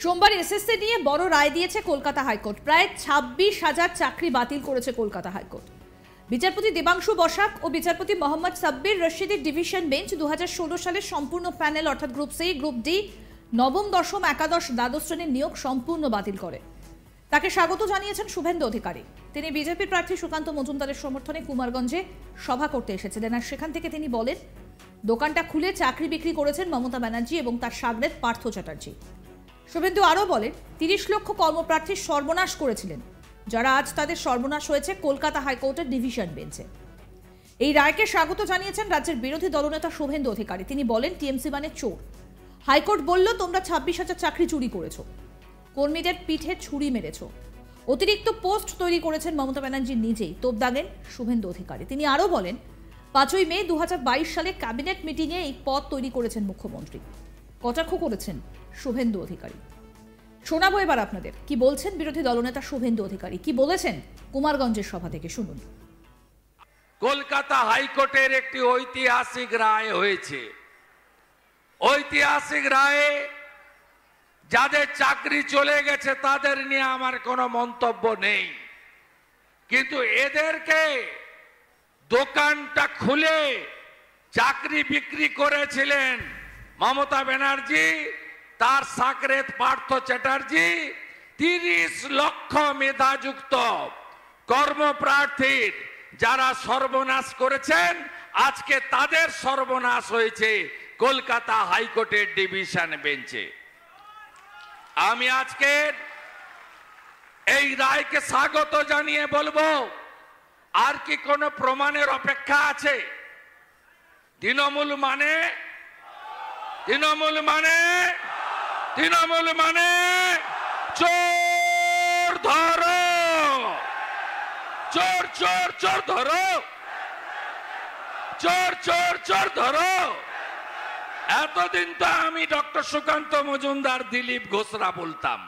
সোমবার এসএসসি নিয়ে বড় রায় দিয়েছে কলকাতা হাইকোর্ট। প্রায় 26,000 চাকরি বাতিল করেছে কলকাতা হাইকোর্ট। বিচারপতি দেবাংশু বসাক ও বিচারপতি মোহাম্মদ সাব্বির রশিদের ডিভিশন বেঞ্চ 2016 সালের সম্পূর্ণ প্যানেল অর্থাৎ গ্রুপ সি, গ্রুপ ডি, নবম, দশম, একাদশ, দ্বাদশ শ্রেণীর নিয়োগ সম্পূর্ণ বাতিল করে। তাকে স্বাগত জানিয়েছেন শুভেন্দু অধিকারী। তিনি বিজেপি প্রার্থী সুকান্ত মজুমদারের সমর্থনে কুমারগঞ্জে সভা করতে এসেছিলেন, আর সেখান থেকে তিনি বলেন, দোকানটা খুলে চাকরি বিক্রি করেছেন মমতা ব্যানার্জি এবং তার সাগরেদ পার্থ চ্যাটার্জি। শুভেন্দু আরও বলেন, 30 লক্ষ কর্মপ্রার্থীর সর্বনাশ করেছিলেন, যারা আজ তাদের সর্বনাশ হয়েছে কলকাতা হাইকোর্টের ডিভিশন বেঞ্চে। এই রায়কে স্বাগত জানিয়েছেন রাজ্যের বিরোধী দলনেতা শুভেন্দু অধিকারী। তিনি বলেন, টিএমসি মানে চোর। হাইকোর্ট বলল, তোমরা 26,000 চাকরি চুরি করেছো, কর্মীদের পিঠে ছুরি মেরেছো। অতিরিক্ত পোস্ট তৈরি করেছেন মমতা ব্যানার্জি নিজেই, তোপ দাগেন শুভেন্দু অধিকারী। তিনি আরও বলেন, 5ই মে 2022 সালে ক্যাবিনেট মিটিংয়ে এই পদ তৈরি করেছেন মুখ্যমন্ত্রী। কটাক্ষ করেছেন শুভেন্দু অধিকারী। শোনাবো এবার আপনাদের কি বলছেন বিরোধী দলনেতা শুভেন্দু অধিকারী, কি বলেছেন কুমারগঞ্জের সভা থেকে, শুনুন। কলকাতা হাইকোর্টের একটি ঐতিহাসিক রায় হয়েছে। ঐতিহাসিক রায়ে যাদের চাকরি চলে গেছে তাদের নিয়ে আমার কোনো মন্তব্য নেই, কিন্তু এদেরকে দোকানটা খুলে চাকরি বিক্রি করেছিলেন মমতা ব্যানার্জি, তার সাগরেদ পার্থ চ্যাটার্জি। 30 লক্ষ মেধাযুক্ত কর্মপ্রার্থীর যারা সর্বনাশ করেছেন, আজকে তাদের সর্বনাশ হয়েছে কলকাতা হাইকোর্টের ডিভিশন বেঞ্চে। আমি আজকে এই রায়কে স্বাগত জানিয়ে বলবো, আর কি কোনো প্রমাণের অপেক্ষা আছে? তৃণমূল মানে চোর ধরো, চোর চোর চোর ধরো, চোর চোর চোর ধরো। এতদিন তো আমি ডক্টর সুকান্ত মজুমদার, দিলীপ ঘোষরা বলতাম,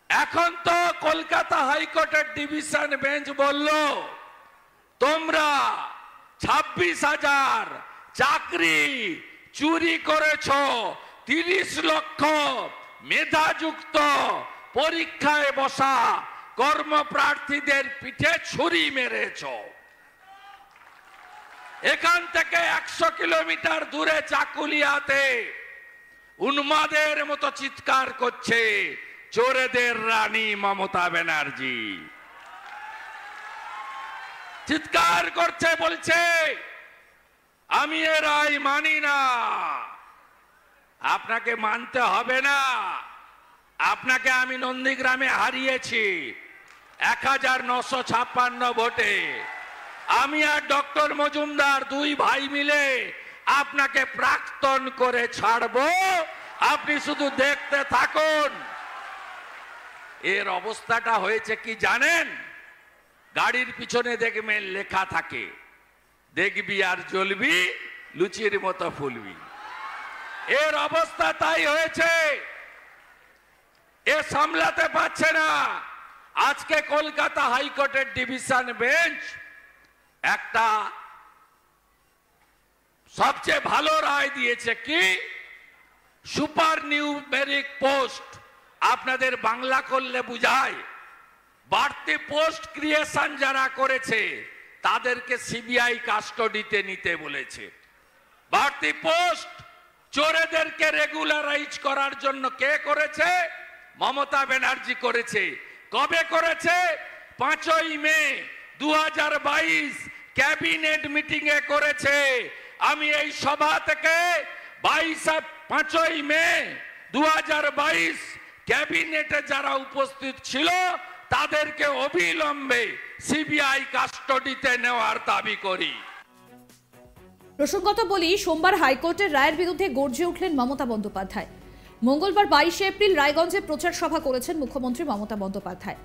এখন তো কলকাতা হাইকোর্টের ডিভিশন বেঞ্চ বলল, তোমরা 26,000 চাকরি চুরি করেছ, 30 লক্ষ মেধাযুক্ত পরীক্ষায় বসা কর্মপ্রার্থীদের পিঠে ছুরি মেরেছ। এখান থেকে 100 কিলোমিটার দূরে চাকুলিয়াতে উন্মাদের মতো চিৎকার করছে চোরেদের রানী মমতা ব্যানার্জি। চিৎকার করছে, বলছে, আমি এ রায় মানি না। আপনাকে মানতে হবে না, আপনাকে আমি নন্দীগ্রামে হারিয়েছি 1956 ভোটে। আমি আর ডক্টর মজুমদার দুই ভাই মিলে আপনাকে প্রাক্তন করে ছাড়বো, আপনি শুধু দেখতে থাকুন। এর অবস্থাটা হয়েছে কি জানেন? গাড়ির পিছনে দেখবেন লেখা থাকে, দেখবি আর জ্বলবি, লুচির মতো ফুলবি। এর অবস্থা তাই হয়েছে, এ সামলাতে পারছে না। আজকে কলকাতা হাইকোর্টের ডিভিশন বেঞ্চ একটা সবচেয়ে ভালো রায় দিয়েছে। কি? সুপার নিউমেরিক পোস্ট, আপনাদের বাংলা করলে বুঝায়, বাড়তি পোস্ট ক্রিয়েশন যারা করেছে তাদেরকে সিবিআই কাস্টডিতে নিতে বলেছে। বাড়তি পোস্ট চোরেদেরকে রেগুলারাইজ করার জন্য কে করেছে? মমতা ব্যানার্জি করেছে। কবে করেছে? 5ই মে 2022 ক্যাবিনেট মিটিং এ করেছে। আমি এই সভা থেকে 5ই মে 2022 ক্যাবিনেটে যারা উপস্থিত ছিল তাদেরকে অবিলম্বে সিবিআই কাস্টডিতে নেওয়ার দাবি করি। প্রসঙ্গত বলি, সোমবার হাইকোর্টের রায়ের বিরুদ্ধে গর্জে উঠলেন মমতা বন্দ্যোপাধ্যায়। মঙ্গলবার 22 এপ্রিল রায়গঞ্জে প্রচার সভা করেছেন মুখ্যমন্ত্রী মমতা বন্দ্যোপাধ্যায়।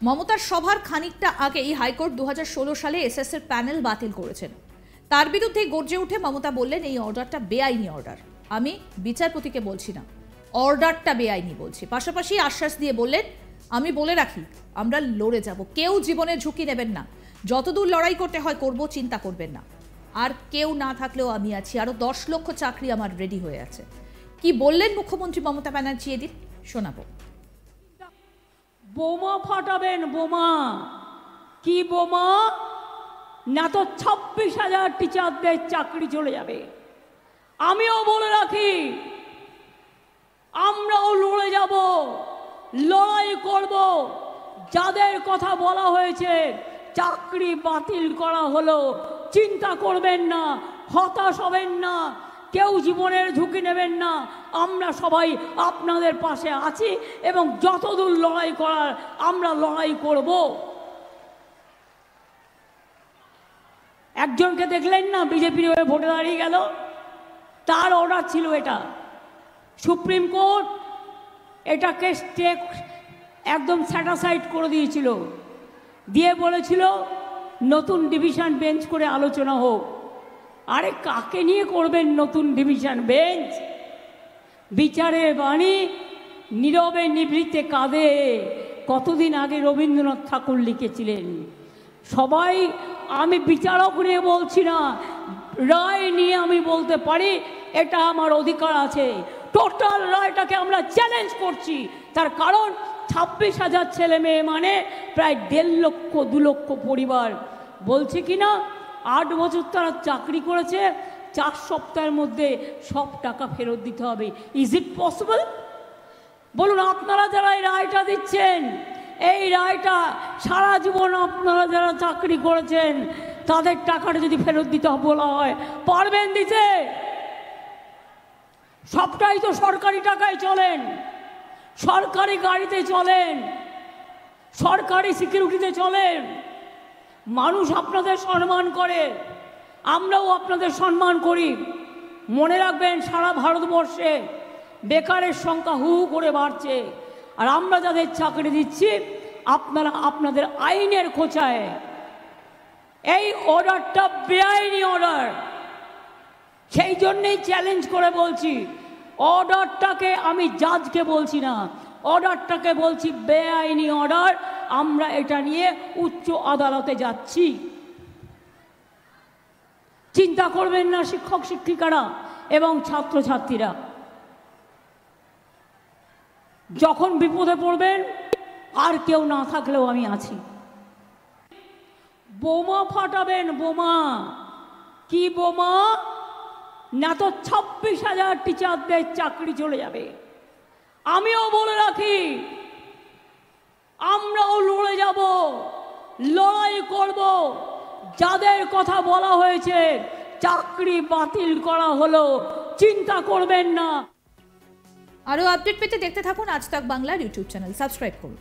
মমতার সভার খানিকটা আগেই হাইকোর্ট 2016 সালে এসএসসির প্যানেল বাতিল করেছেন। তার বিরুদ্ধে গর্জে উঠে মমতা বললেন, এই অর্ডারটা বেআইনি অর্ডার। আমি বিচারপতিকে বলছি না, অর্ডারটা বেআইনি বলছি। পাশাপাশি আশ্বাস দিয়ে বললেন, আমি বলে রাখি, আমরা লড়ে যাব, কেউ জীবনের ঝুঁকি নেবেন না, যতদূর লড়াই করতে হয় করব, চিন্তা করবেন না। আর কেউ না থাকলেও আমি আছি, আরো 10 লক্ষ চাকরি আমার রেডি হয়ে আছে। কি বললেন মুখ্যমন্ত্রী মমতা ব্যানার্জি এদিন, শোনাবো। বোমা ফাটাবেন, বোমা। কি বোমা? না তো 26,000 টিচারদের চাকরি চলে যাবে। আমিও বলে রাখি, আমরাও লড়ে যাব, লড়াই করব। যাদের কথা বলা হয়েছে চাকরি বাতিল করা হলো, চিন্তা করবেন না, হতাশ হবেন না, কেউ জীবনের ঝুঁকি নেবেন না। আমরা সবাই আপনাদের পাশে আছি এবং যতদূর লড়াই করার আমরা লড়াই করব। একজনকে দেখলেন না বিজেপির হয়ে ভোটে দাঁড়িয়ে গেল, তার অর্ডার ছিল এটা। সুপ্রিম কোর্ট এটাকে একদম স্যাটাসাইড করে দিয়েছিল, দিয়ে বলেছিল নতুন ডিভিশন বেঞ্চ করে আলোচনা হোক। আরে কাকে নিয়ে করবেন নতুন ডিভিশন বেঞ্চ? বিচারের বাণী নীরবে নিভৃতে কাঁদে, কতদিন আগে রবীন্দ্রনাথ ঠাকুর লিখেছিলেন। সবাই, আমি বিচারক নিয়ে বলছি না, রায় নিয়ে আমি বলতে পারি, এটা আমার অধিকার আছে। টোটাল রায়টাকে আমরা চ্যালেঞ্জ করছি। তার কারণ 26,000 ছেলে মেয়ে মানে প্রায় 1.5 লক্ষ 2 লক্ষ পরিবার। বলছে কি না 8 বছর তারা চাকরি করেছে, 4 সপ্তাহের মধ্যে সব টাকা ফেরত দিতে হবে। Is it possible? বলুন, আপনারা যারা এই রায়টা দিচ্ছেন, এই রায়টা সারা জীবন আপনারা যারা চাকরি করেছেন তাদের টাকাটা যদি ফেরত দিতে বলা হয়, পারবেন দিতে? সবটাই তো সরকারি টাকায় চলেন, সরকারি গাড়িতে চলেন, সরকারি সিকিউরিটিতে চলেন। মানুষ আপনাদের সম্মান করে, আমরাও আপনাদের সম্মান করি। মনে রাখবেন, সারা ভারতবর্ষে বেকারের সংখ্যা হু হু করে বাড়ছে, আর আমরা যাদের চাকরি দিচ্ছি আপনারা আপনাদের আইনের খোঁচায়। এই অর্ডারটা বেআইনি অর্ডার, সেই জন্যেই চ্যালেঞ্জ করে বলছি। অর্ডারটাকে আমি জাজকে বলছি না, অর্ডারটাকে বলছি বেআইনি অর্ডার। আমরা এটা নিয়ে উচ্চ আদালতে যাচ্ছি। চিন্তা করবেন না শিক্ষক শিক্ষিকারা এবং ছাত্রছাত্রীরা, যখন বিপদে পড়বেন আর কেউ না থাকলেও আমি আছি। বোমা ফাটাবেন, বোমা। কি বোমা? না তো 26,000 টিচারদের চাকরি চলে যাবে। আমিও বলে রাখি, আমরাও লড়ে যাব, লড়াই করব। যাদের কথা বলা হয়েছে চাকরি বাতিল করা হলো, চিন্তা করবেন না। আরো আপডেট পেতে দেখতে থাকুন আজ তাক বাংলার ইউটিউব চ্যানেল, সাবস্ক্রাইব করুন।